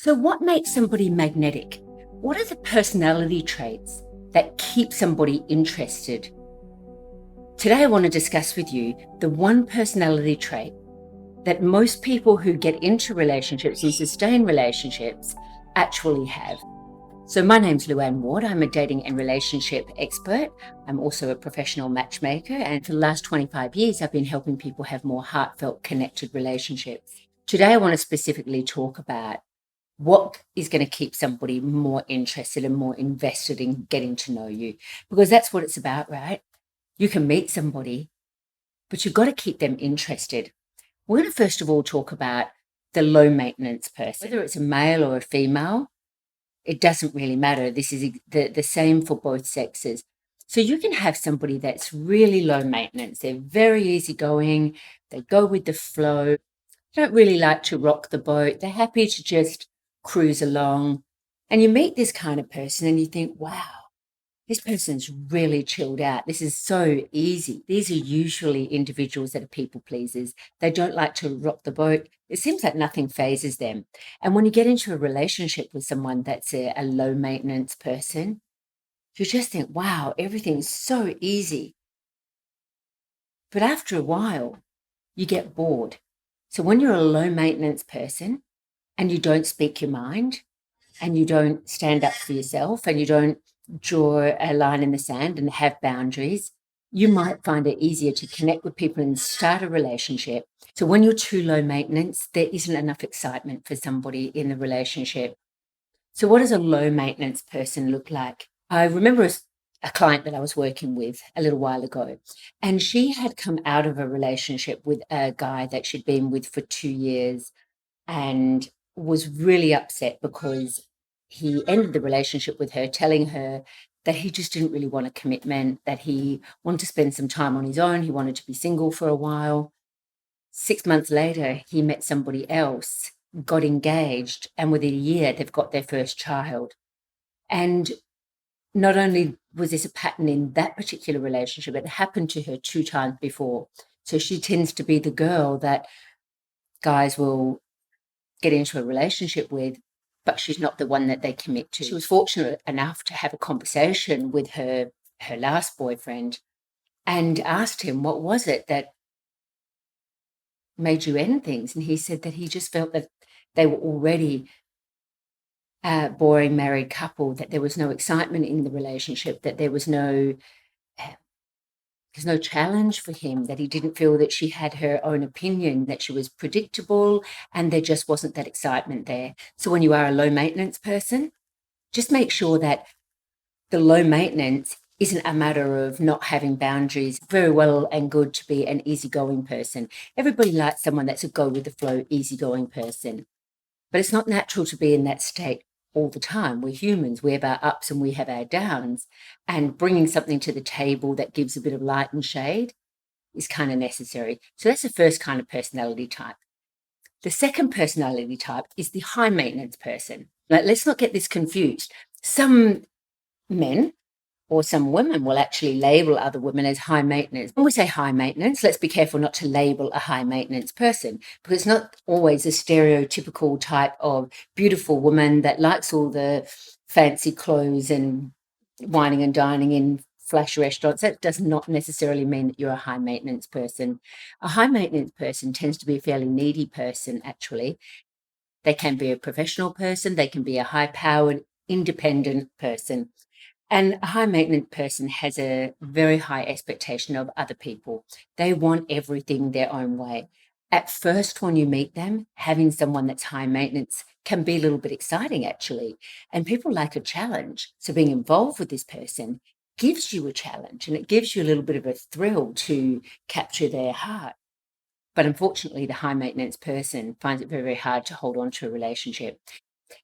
So, what makes somebody magnetic? What are the personality traits that keep somebody interested? Today, I want to discuss with you the one personality trait that most people who get into relationships and sustain relationships actually have. So, my name's Luanne Ward. I'm a dating and relationship expert. I'm also a professional matchmaker. And for the last 25 years, I've been helping people have more heartfelt, connected relationships. Today, I want to specifically talk about what is going to keep somebody more interested and more invested in getting to know you, because that's what it's about, right? You can meet somebody, but you've got to keep them interested. We're going to first of all talk about the low maintenance person. Whether it's a male or a female, it doesn't really matter. This is the same for both sexes. So you can have somebody that's really low maintenance. They're very easygoing. They go with the flow. They don't really like to rock the boat. They're happy to just cruise along. And you meet this kind of person and you think, wow, this person's really chilled out. This is so easy. These are usually individuals that are people pleasers. They don't like to rock the boat. It seems like nothing phases them. And when you get into a relationship with someone that's a low maintenance person, you just think, wow, everything's so easy. But after a while, you get bored. So when you're a low maintenance person and you don't speak your mind and you don't stand up for yourself and you don't draw a line in the sand and have boundaries, you might find it easier to connect with people and start a relationship. So when you're too low maintenance, there isn't enough excitement for somebody in the relationship. So what does a low maintenance person look like? I remember a client that I was working with a little while ago, and she had come out of a relationship with a guy that she'd been with for 2 years and was really upset because he ended the relationship with her, telling her that he just didn't really want a commitment, that he wanted to spend some time on his own. He wanted to be single for a while. 6 months later, he met somebody else, got engaged, and within a year, they've got their first child. And not only was this a pattern in that particular relationship, it happened to her 2 times before. So she tends to be the girl that guys will get into a relationship with, but she's not the one that they commit to. She was fortunate enough to have a conversation with her last boyfriend and asked him, what was it that made you end things? And he said that he just felt that they were already a boring married couple, that there was no excitement in the relationship, that there's no challenge for him, that he didn't feel that she had her own opinion, that she was predictable, and there just wasn't that excitement there. So when you are a low maintenance person, just make sure that the low maintenance isn't a matter of not having boundaries. Very well and good to be an easygoing person. Everybody likes someone that's a go with the flow, easygoing person. But it's not natural to be in that state all the time. We're humans. We have our ups and we have our downs. And bringing something to the table that gives a bit of light and shade is kind of necessary. So that's the first kind of personality type. The second personality type is the high maintenance person. Now, let's not get this confused. Some men or some women will actually label other women as high maintenance. When we say high maintenance, let's be careful not to label a high maintenance person, because it's not always a stereotypical type of beautiful woman that likes all the fancy clothes and wining and dining in flash restaurants. That does not necessarily mean that you're a high maintenance person. A high maintenance person tends to be a fairly needy person, actually. They can be a professional person. They can be a high-powered, independent person. And a high maintenance person has a very high expectation of other people. They want everything their own way. At first, when you meet them, having someone that's high maintenance can be a little bit exciting, actually. And people like a challenge. So being involved with this person gives you a challenge, and it gives you a little bit of a thrill to capture their heart. But unfortunately, the high maintenance person finds it very, very hard to hold on to a relationship.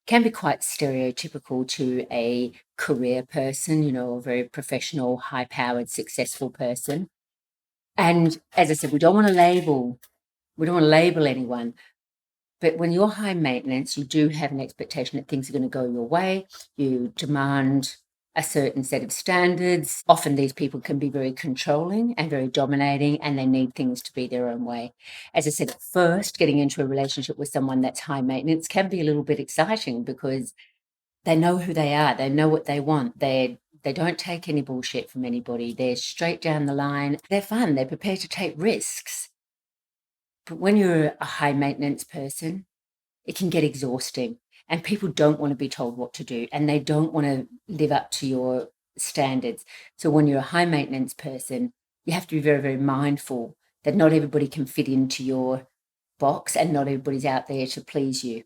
Can be quite stereotypical to a career person, a very professional, high-powered, successful person. And as I said, we don't want to label anyone. But when you're high maintenance, you do have an expectation that things are going to go your way. You demand a certain set of standards. Often these people can be very controlling and very dominating, and they need things to be their own way. As I said at first, getting into a relationship with someone that's high maintenance can be a little bit exciting because they know who they are. They know what they want. They don't take any bullshit from anybody. They're straight down the line. They're fun. They're prepared to take risks. But when you're a high maintenance person, it can get exhausting, and people don't want to be told what to do, and they don't want to live up to your standards. So when you're a high maintenance person, you have to be very, very mindful that not everybody can fit into your box and not everybody's out there to please you.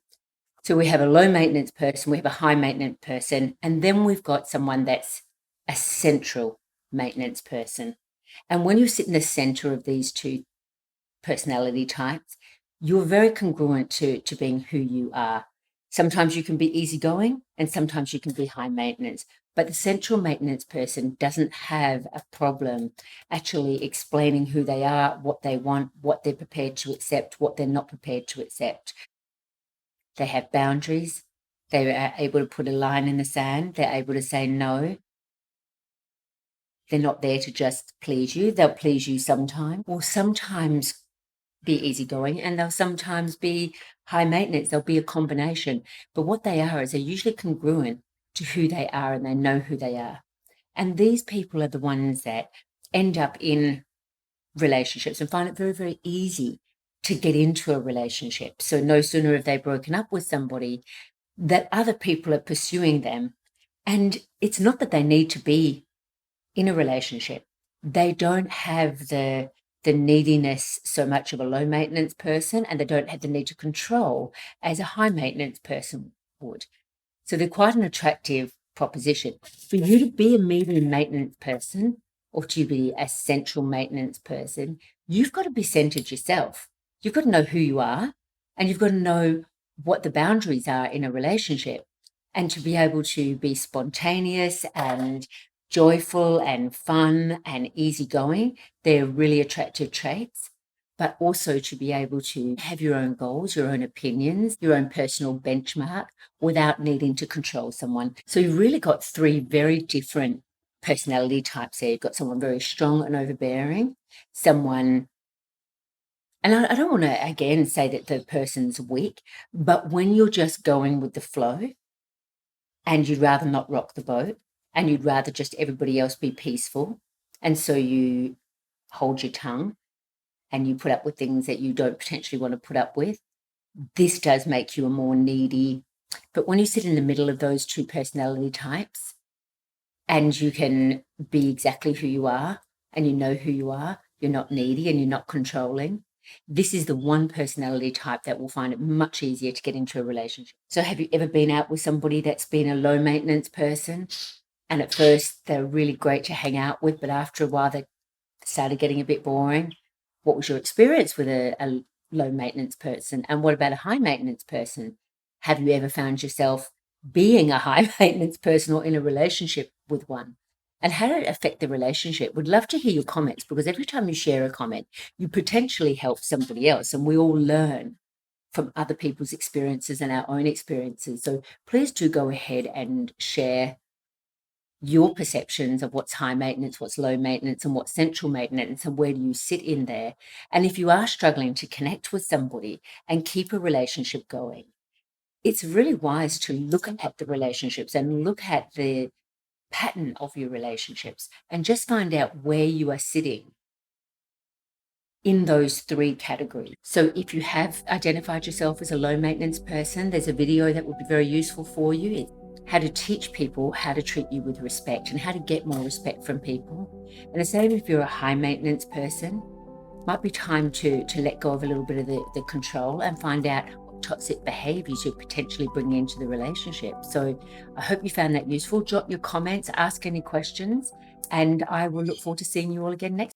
So we have a low maintenance person, we have a high maintenance person, and then we've got someone that's a central maintenance person. And when you sit in the center of these two personality types, you're very congruent to being who you are. Sometimes you can be easygoing and sometimes you can be high maintenance. But the central maintenance person doesn't have a problem actually explaining who they are, what they want, what they're prepared to accept, what they're not prepared to accept. They have boundaries. They are able to put a line in the sand. They're able to say no. They're not there to just please you. They'll please you sometime, or sometimes be easygoing, and they'll sometimes be high maintenance. They'll be a combination. But what they are is they're usually congruent to who they are, and they know who they are. And these people are the ones that end up in relationships and find it very, very easy to get into a relationship. So no sooner have they broken up with somebody that other people are pursuing them. And it's not that they need to be in a relationship. They don't have the neediness so much of a low maintenance person, and they don't have the need to control as a high maintenance person would. So they're quite an attractive proposition. For you to be a medium maintenance person or to be a central maintenance person, you've got to be centered yourself. You've got to know who you are, and you've got to know what the boundaries are in a relationship, and to be able to be spontaneous and joyful and fun and easygoing. They're really attractive traits. But also to be able to have your own goals, your own opinions, your own personal benchmark without needing to control someone. So you've really got three very different personality types there. You've got someone very strong and overbearing, someone, and I don't want to again say that the person's weak, but when you're just going with the flow and you'd rather not rock the boat and you'd rather just everybody else be peaceful, and so you hold your tongue and you put up with things that you don't potentially want to put up with, this does make you a more needy. But when you sit in the middle of those two personality types and you can be exactly who you are and you know who you are, you're not needy and you're not controlling, this is the one personality type that will find it much easier to get into a relationship. So have you ever been out with somebody that's been a low maintenance person, and at first they're really great to hang out with, but after a while they started getting a bit boring? What was your experience with a low maintenance person? And what about a high maintenance person? Have you ever found yourself being a high maintenance person or in a relationship with one? And how did it affect the relationship? Would love to hear your comments, because every time you share a comment, you potentially help somebody else, and we all learn from other people's experiences and our own experiences. So please do go ahead and share your perceptions of what's high maintenance, what's low maintenance, and what's central maintenance, and where do you sit in there. And if you are struggling to connect with somebody and keep a relationship going, it's really wise to look at the relationships and look at the pattern of your relationships and just find out where you are sitting in those three categories. So if you have identified yourself as a low maintenance person, there's a video that would be very useful for you. It's how to teach people how to treat you with respect and how to get more respect from people. And the same if you're a high maintenance person, might be time to let go of a little bit of the control and find out what toxic behaviors you're potentially bringing into the relationship. So I hope you found that useful. Drop your comments, ask any questions, and I will look forward to seeing you all again next